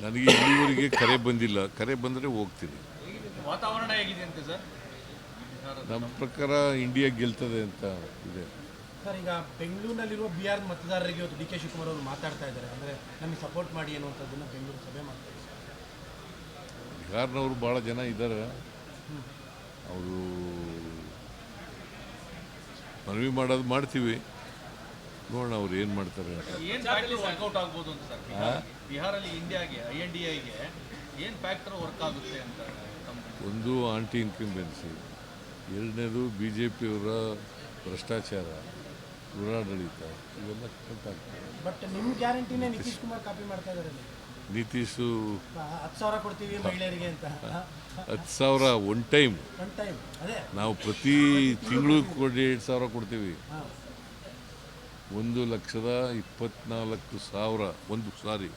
ನನಗೆ ಇಲ್ಲಿವರೆಗೆ ಕರೆ ಬಂದಿಲ್ಲ, ಕರೆ ಬಂದರೆ ಹೋಗ್ತೀನಿ. ವಾತಾವರಣ ಹೇಗಿದೆ ಅಂತ ಸರ್? ನಮ್ಮ ಪ್ರಕಾರ ಇಂಡಿಯಾ ಗೆಲ್ತದೆ ಅಂತ ಇದೆ. ಸರ್, ಈಗ ಬೆಂಗಳೂರಿನಲ್ಲಿರುವ ಬಿಹಾರ್ ಮತದಾರರಿಗೆ ಇವತ್ತು ಡಿ ಕೆ ಶಿವಕುಮಾರ್ ಅವರು ಮಾತಾಡ್ತಾ ಇದ್ದಾರೆ, ಅಂದರೆ ನಮಗೆ ಸಪೋರ್ಟ್ ಮಾಡಿ ಅನ್ನುವಂಥದ್ದನ್ನು ಬೆಂಗಳೂರು ಸಭೆ ಮಾಡ್ತಾರೆ. ಬಿಹಾರ್ನವರು ಭಾಳ ಜನ ಇದ್ದಾರೆ. ಅವರು ಮನವಿ ಮಾಡೋದು ಮಾಡ್ತೀವಿ, ನೋಡೋಣ ಅವ್ರು ಏನು ಮಾಡ್ತಾರೆ ಅಂತ. ಏನು ಫ್ಯಾಕ್ಟರ್ ವರ್ಕೌಟ್ ಆಗ್ಬೋದು ಅಂತ ಸರ್? ಬಿಹಾರಲ್ಲಿ ಇಂಡಿಯಾಗೆ INDAಗೆ ಏನು ಫ್ಯಾಕ್ಟರ್ ವರ್ಕ್ ಆಗುತ್ತೆ ಅಂತ? ಒಂದು ಆಂಟಿ ಇನ್ಕಂಬೆನ್ಸಿ, ಎರಡನೇದು BJPಯವರ ಭ್ರಷ್ಟಾಚಾರ, ದುರಾಡಳಿತ, ಇವೆಲ್ಲ ಕಟ್ಟಾಗ್ತದೆ. ಬಟ್ ನಿಮ್ಮ ಗ್ಯಾರಂಟಿನೇ ನಿತೀಶ್ ಕುಮಾರ್ ಕಾಪಿ ಮಾಡ್ತಾ ಇದ್ದಾರೆ. ನಿತೀಶು 10,000 ಕೊಡ್ತೀವಿ ಮಹಿಳೆಯರಿಗೆ ಅಂತ. 10,000 ಒನ್ ಟೈಮ್. ಅದೇ ನಾವು ಪ್ರತಿ ತಿಂಗಳು 2,000 ಕೊಡ್ತೀವಿ. 1,24,00,000 1,00,000